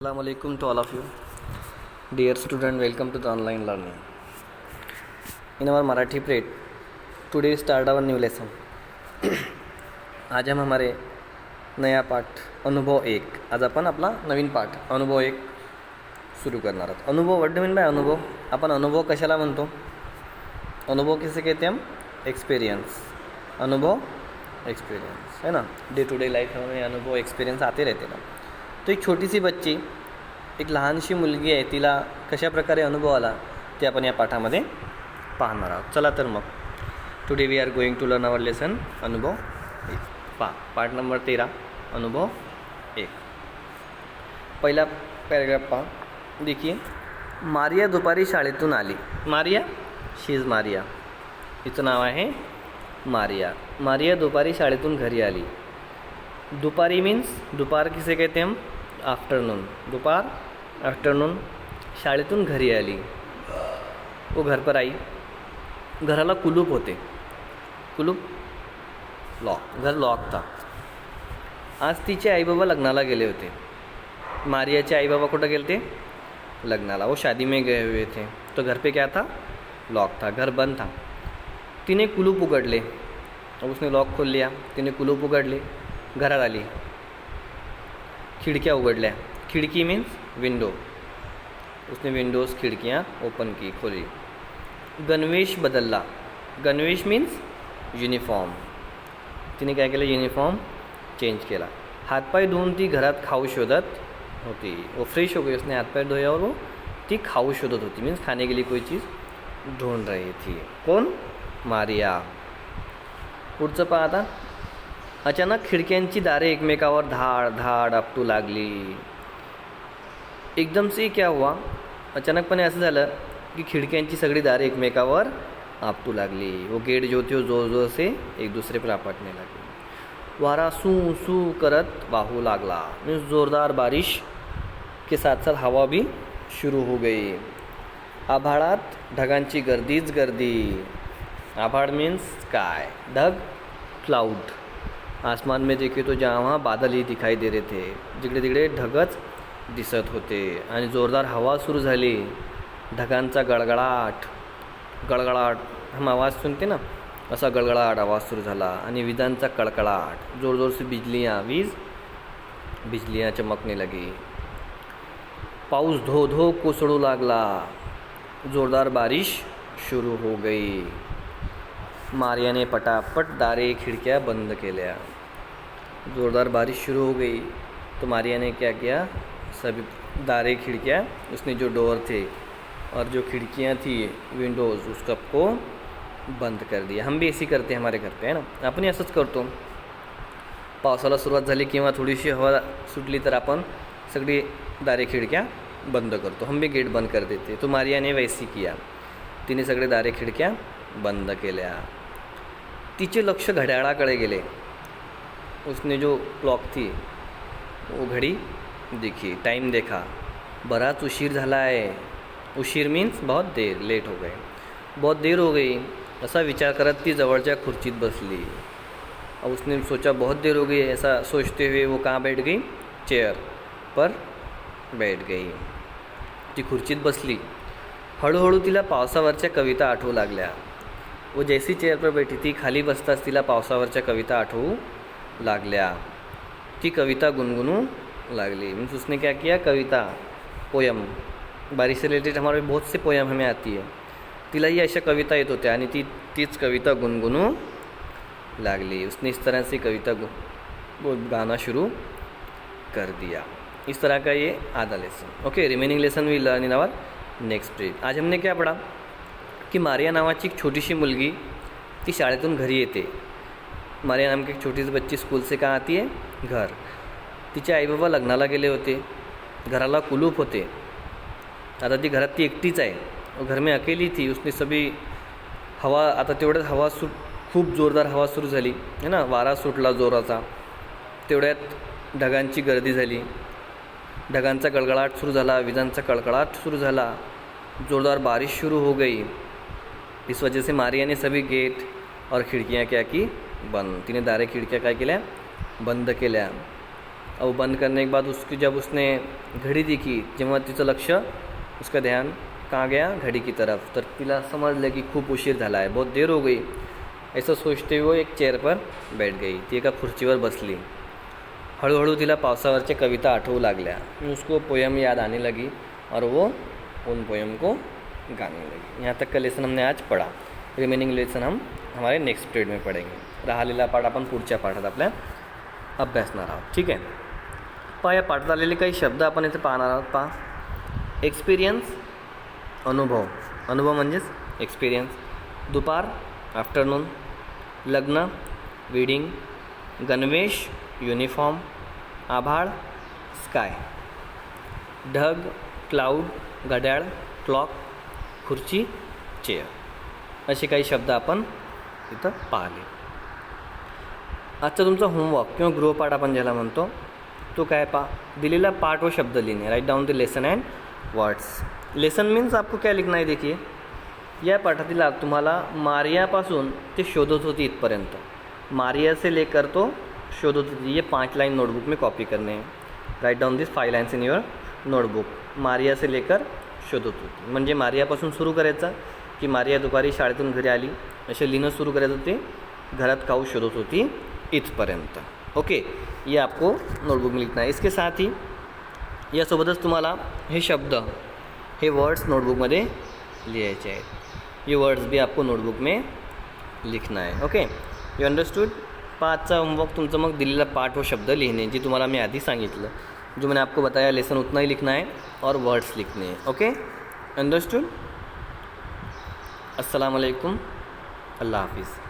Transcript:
Assalamu alaikum to all of you. Dear student, welcome to the online learning. In our Marathi plate, today start our new lesson. आज हम हमारे नया पाठ अनुभव एक, आज आपण आपला नवीन पाठ अनुभव एक सुरू करणार आहोत. अनुभव, व्हाट डू मीन बाय अनुभव? आपण अनुभव कशाला म्हणतो? अनुभव किसे कहते हैं हम? एक्सपीरियंस. अनुभव एक्सपीरियंस है ना. डे टू डे लाईफ में अनुभव एक्सपीरियंस आते रहते ना. तो एक छोटीशी बच्ची, एक लहानशी मुलगी आहे, तिला कशा प्रकारे अनुभव आला ते आपण या पाठामध्ये पाहणार आहोत. चला तर मग today we are going to learn our lesson अनुभव एक. पार्ट नंबर 13 अनुभव एक. पहिला पॅराग्राफ पहा. देखिए, मारिया दुपारी शाळेतून आली. मारिया, शी इज मारिया, हिचं नाव आहे मारिया. मारिया दुपारी शाळेतून घरी आली. दुपारी मीन्स दोपहर किसे कहते हैं हम? आफ्टरनून. दोपहर, आफ्टरनून. शाळेतून घरी आली. वो घर पर आई. घराला कुलूप होते. कुलूप, लॉक. घर लॉक था. आज तिचे आईबाबा लग्नाला गेले होते. मारियाचे आईबाबा कुठं गेले थे? लग्नाला. वो शादी में गए हुए थे. तो घर पे क्या था? लॉक था. घर बंद था. तिने कुलूप उघडले. उसने लॉक खोल लिया. तिने कुलूप उघडले. घरात आली. खिडक्या उघडल्या. खिडकी मीन्स विंडो. उसने विंडोज, खिडकियाँ ओपन की, खोली. गणवेश बदलला. गणवेश मीन्स युनिफॉर्म. तिने काय केलं? युनिफॉर्म चेंज केला. हातपाय धुवून ती घरात खाऊ शोधत होती. वो फ्रेश हो गई. उसने हातपाय धोए और वो ती खाऊ शोधत होती. मीन्स खाने के लिए कोई चीज़ ढूंढ रही थी. कौन? मारिया. पुढचं पहा आता. अचानक खिडक्यांची दारे एकमेकावर धाड धाड आपटू लागली. एकदम से क्या हुआ? अचानकपणे असं झालं की खिडक्यांची सगळी दारे एकमेकावर आपटू लागली. वो गेट जो थे जोर जोर से एक दूसरे पर आपटने लगे. वारा सू सू करत वाहू लागला. मीन्स जोरदार बारिश के साथ साथ हवा भी शुरू हो गई. आभाळात ढगांची गर्दीच गर्दी. आभाळ मीन्स स्काय, ढग क्लाउड. आसमान में देखे तो जहाँ वहाँ बादल ही दिखाई दे रहे थे. जिकडे तिकडे ढगच दिसत होते. आणि जोरदार हवा सुरू झाली. ढगांचा गळगळाट, गळगळाट हम आवाज़ सुनते ना, असा गळगळाट आवाज़ सुरू झाला. आणि विजांचा कड़कड़ाट, जोर जोर से बिजलियाँ, बिजलियाँ चमकने लगी. पाऊस धो धो कोसळू लागला. जोरदार बारिश शुरू हो गई. मारिया ने पटापट दारे खिड़कियाँ बंद केल्या. ज़ोरदार बारिश शुरू हो गई तो मारिया ने क्या किया? सभी दारे खिड़कियाँ, उसने जो डोर थे और जो खिड़कियाँ थी, विंडोज़, उस कप को बंद कर दिया. हम भी ऐसी करते हैं हमारे घर पे, है ना. आपण असंच करतो. पावसाला सुरुवात झाली किंवा थोडीशी हवा सुटली तर आपण सगळी दारे खिड़कियाँ बंद करतो. हम भी गेट बंद कर देते. तो मारिया ने वैसी किया. तिने सगळे दारे खिड़कियाँ बंद केल्या. तिचे लक्ष घड्याळाकडे गेले. उसने जो क्लॉक थी वो घड़ी देखी, टाइम देखा. बराच उशीर झाला आहे. उशीर मीन्स बहुत देर, लेट हो गए. बहुत देर हो गई असा विचार करत ती जवळच्या खुर्चीत बसली. अब उसने सोचा बहुत देर हो गई, ऐसा सोचते हुए वो कहाँ बैठ गई? चेयर पर बैठ गई. ती खुर्चीत बसली. हळूहळू तिला पावसावरच्या कविता आठवू लागल्या. वो जैसी चेयर पर बैठी थी, खाली बसताच तिला पावसावरच्या कविता आठवू लागल्या. ती कविता गुनगुनू लागली. मीन्स उसने क्या किया? कविता, पोयम. बारिश से रिलेटेड हमारे बहुत से पोयम हमें आती है. तिलाही अशा कविता येत होत्या आणि तीच कविता गुनगुनू लागली. उसने इस तरह से कविता गाना शुरू कर दिया. इस तरह का ये आधा lesson. Okay, remaining lesson we learn in our next page. आज हमने क्या पढ़ा की मारिया नावाची एक छोटीशी मुलगी ती शाळेतून घरी येते. मारिया नाम की एक छोटी सी बच्ची स्कूल से कहाँ आती है? घर. तिचे आईबाबा लग्नाला गेले होते. घराला कुलूप होते. आता ती घरात ती एकटीच आहे. घर में अकेली थी. उसने सभी हवा, आता तेवढ्यात हवा खूप जोरदार हवा सुरू झाली, है ना. वारा सुटला जोराचा. तेवढ्यात ढगांची गर्दी झाली. ढगांचा गळगळाट सुरू झाला. विजांचा कड़कड़ाट सुरू झाला. जोरदार बारिश शुरू हो गई. इस वजह से मारिया ने सभी गेट और खिड़कियाँ क्या की? बंद. तिने दारे खिडक्या काय केल्या? बंद केल्या. अब बंद करने के बाद उसकी जब उसने घड़ी देखी, जेव्हा तिचं लक्ष, उसका ध्यान कहाँ गया, घड़ी की तरफ, तर तिला समजलं की खूप उशीर झाला आहे, बहुत देर हो गई. ऐसा सोचते हुए एक चेअर पर बैठ गई. ती एका खुर्चीवर बसली. हळूहळू तिला पावसावरच्या कविता आठवू लागल्या. उसको पोयम याद आने लगी और वो उन पोयम को गाने लगी. यहाँ तक का लेसन हमने आज पढ़ा. रिमेनिंग लेसन हम हमारे नेक्स्ट पिरियड में पढ़ेंगे. राहिलेला पाठ आपण पुढच्या पाठात आपल्या अभ्यासणार आहोत. ठीक आहे. पहा, या पाठात आलेले काही शब्द आपण इथे पाहणार आहोत. पहा, एक्सपिरियन्स, अनुभव, अनुभव म्हणजेच एक्सपिरियन्स. दुपार, आफ्टरनून. लग्न, वेडिंग. गणवेश, युनिफॉर्म. आभाळ, स्काय. ढग, क्लाउड. घड्याळ, क्लॉक. खुर्ची, चेअर. असे काही शब्द आपण इथं पाहिले. आजचा तुमचा होमवर्क किंवा गृहपाठ आपण ज्याला म्हणतो तो काय, दिलेला पाठ व शब्द लिहिणे. Write down the lesson and words. Lesson means आपको क्या लिखना है. देखिए, या पाठातील तुम्हाला मारियापासून ते शोधत होती इथपर्यंत, मारिया से लेकर तो शोधत होती, ये 5 लाइन नोटबुक में कॉपी करने हैं. Write down this 5 lines in your notebook. Maria से लेकर शोधत होती म्हणजे मारियापासून सुरू करायचं की मारिया दुपारी शाळेतून घरी आली, असे लिहिणं सुरू करायचं होते. घरात खाऊ शोधत होती इथपर्यंत. ओके, ये आपको नोटबुक में लिखना है. इसके साथ ही यासोबतच तुम्हाला हे शब्द, हे वर्ड्स नोटबुकमध्ये लिहायचे आहेत. ये वर्ड्स भी आपको नोटबुक में लिखना है. Okay, you understood. पाचचा होमवर्क तुमचं मग दिलेला पाठ व शब्द लिहिणे, जी तुम्हाला मी आधी सांगितलं, जो मैंने आपको बताया, लेसन उतना ही लिखना है और वर्ड्स लिखने हैं. Okay, understood. अस्सलाम वालेकुम. अल्लाह हाफिज़.